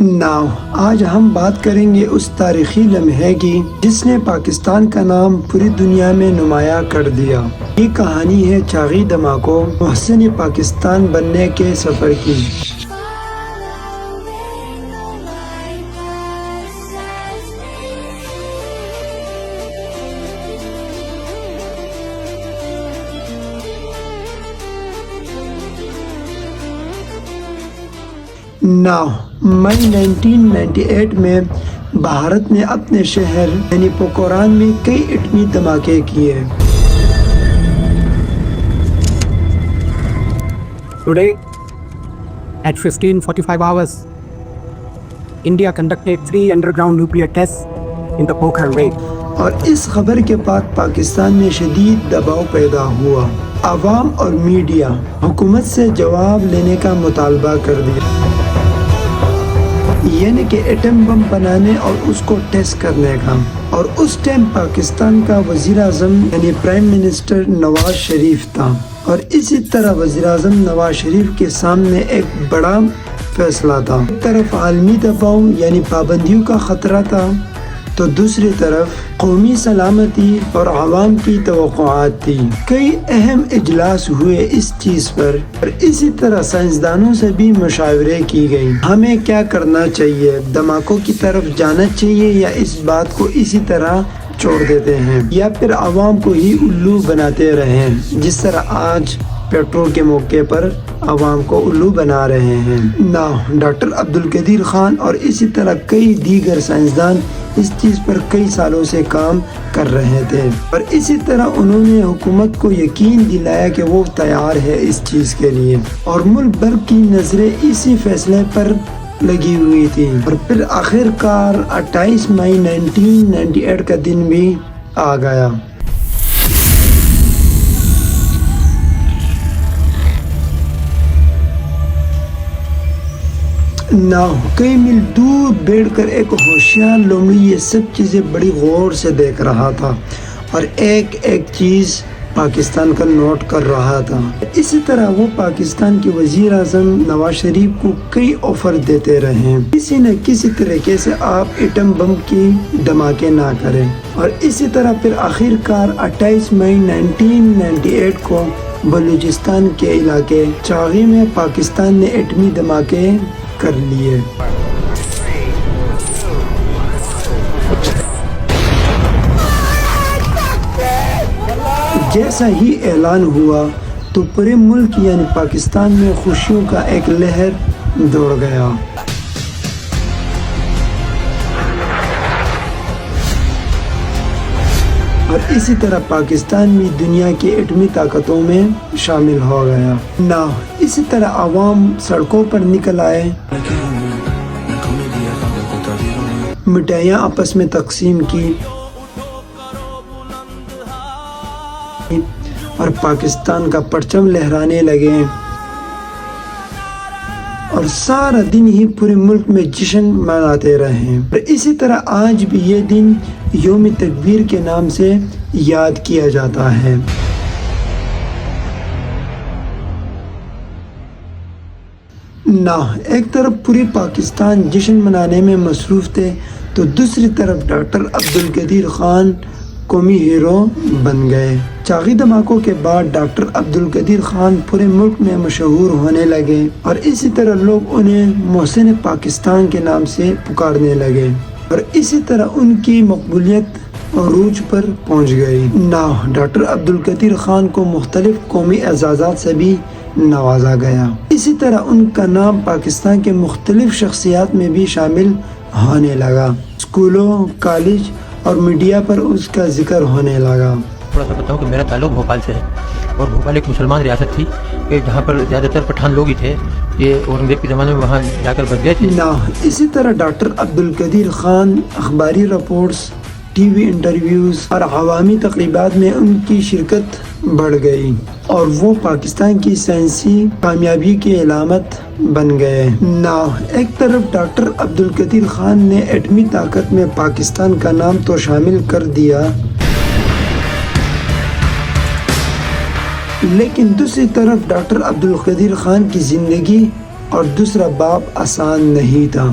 Now آج ہم بات کریں گے اس تاریخی لمحے کی جس نے پاکستان کا نام پوری دنیا میں نمایاں کر دیا۔ یہ کہانی ہے چاغی دھماکوں محسن پاکستان بننے کے سفر کی۔ مئی 1998 میں بھارت نے اپنے شہر یعنی پوکھران میں کئی ایٹمی دھماکے کیے۔ Today, at 15:45 hours, India conducted 3 underground nuclear tests in the Pokhran Ray. اور اس خبر کے بعد پاکستان میں شدید دباؤ پیدا ہوا۔ عوام اور میڈیا حکومت سے جواب لینے کا مطالبہ کر دیا، یعنی کہ ایٹم بم بنانے اور اس کو ٹیسٹ کرنے کا۔ اور اس ٹائم پاکستان کا وزیر اعظم یعنی پرائم منسٹر نواز شریف تھا، اور اسی طرح وزیر اعظم نواز شریف کے سامنے ایک بڑا فیصلہ تھا۔ ایک طرف عالمی دباؤ یعنی پابندیوں کا خطرہ تھا، تو دوسری طرف قومی سلامتی اور عوام کی توقعات تھی۔ کئی اہم اجلاس ہوئے اس چیز پر، اور اسی طرح سائنسدانوں سے بھی مشاورے کی گئی۔ ہمیں کیا کرنا چاہیے؟ دھماکوں کی طرف جانا چاہیے یا اس بات کو اسی طرح چھوڑ دیتے ہیں، یا پھر عوام کو ہی الو بناتے رہیں جس طرح آج پیٹرول کے موقع پر عوام کو الو بنا رہے ہیں۔ ڈاکٹر عبدالقدیر خان اور اسی طرح کئی دیگر سائنسدان اس چیز پر کئی سالوں سے کام کر رہے تھے، اور اسی طرح انہوں نے حکومت کو یقین دلایا کہ وہ تیار ہے اس چیز کے لیے، اور ملک بھر کی نظریں اسی فیصلے پر لگی ہوئی تھی۔ اور پھر آخر کار 28 مئی 1998 کا دن بھی آ گیا۔ کئی میل دور بیٹھ کر ایک ہوشیار لومڑی یہ سب چیزیں بڑی غور سے دیکھ رہا تھا، اور ایک ایک چیز پاکستان کا نوٹ کر رہا تھا۔ اسی طرح وہ پاکستان کے وزیر اعظم نواز شریف کو کئی آفر دیتے رہے، کسی نہ کسی طریقے سے آپ ایٹم بم کی دھماکے نہ کریں۔ اور اسی طرح پھر آخر کار 28 مئی 1998 کو بلوچستان کے علاقے چاغی میں پاکستان نے ایٹمی دھماکے کر لیے۔ جیسا ہی اعلان ہوا تو پورے ملک یعنی پاکستان میں خوشیوں کا ایک لہر دوڑ گیا۔ اور اسی طرح پاکستان بھی دنیا کی ایٹمی طاقتوں میں شامل ہو گیا۔ اسی طرح عوام سڑکوں پر نکل آئے، مٹھائیاں آپس میں تقسیم کی، اور پاکستان کا پرچم لہرانے لگے، اور سارا دن ہی پورے ملک میں جشن مناتے رہے۔ اور اسی طرح آج بھی یہ دن یوم تکبیر کے نام سے یاد کیا جاتا ہے۔ ایک طرف پوری پاکستان جشن منانے میں مصروف تھے، تو دوسری طرف ڈاکٹر عبدالقدیر خان قومی ہیرو بن گئے۔ چاغی دھماکوں کے بعد ڈاکٹر عبدالقدیر خان پورے ملک میں مشہور ہونے لگے، اور اسی طرح لوگ انہیں محسن پاکستان کے نام سے پکارنے لگے، اور اسی طرح ان کی مقبولیت عروج پر پہنچ گئی۔ ڈاکٹر عبدالقدیر خان کو مختلف قومی اعزازات سے بھی نوازا گیا۔ اسی طرح ان کا نام پاکستان کے مختلف شخصیات میں بھی شامل ہونے لگا، اسکولوں، کالج اور میڈیا پر اس کا ذکر ہونے لگا۔ تھوڑا سا بتاؤں کہ میرا تعلق بھوپال سے ہے، اور بھوپال ایک مسلمان ریاست تھی کہ جہاں پر زیادہ تر پٹھان لوگ ہی تھے، یہ اورنگزیب کے زمانے میں وہاں جا کر بس گئے تھے۔ اسی طرح ڈاکٹر عبدالقدیر خان اخباری رپورٹس، ٹی وی انٹرویوز اور عوامی تقریبات میں ان کی شرکت بڑھ گئی، اور وہ پاکستان کی سائنسی کامیابی کی علامت بن گئے۔ ایک طرف ڈاکٹر عبدالقدیر خان نے ایٹمی طاقت میں پاکستان کا نام تو شامل کر دیا، لیکن دوسری طرف ڈاکٹر عبدالقدیر خان کی زندگی اور دوسرا باب آسان نہیں تھا۔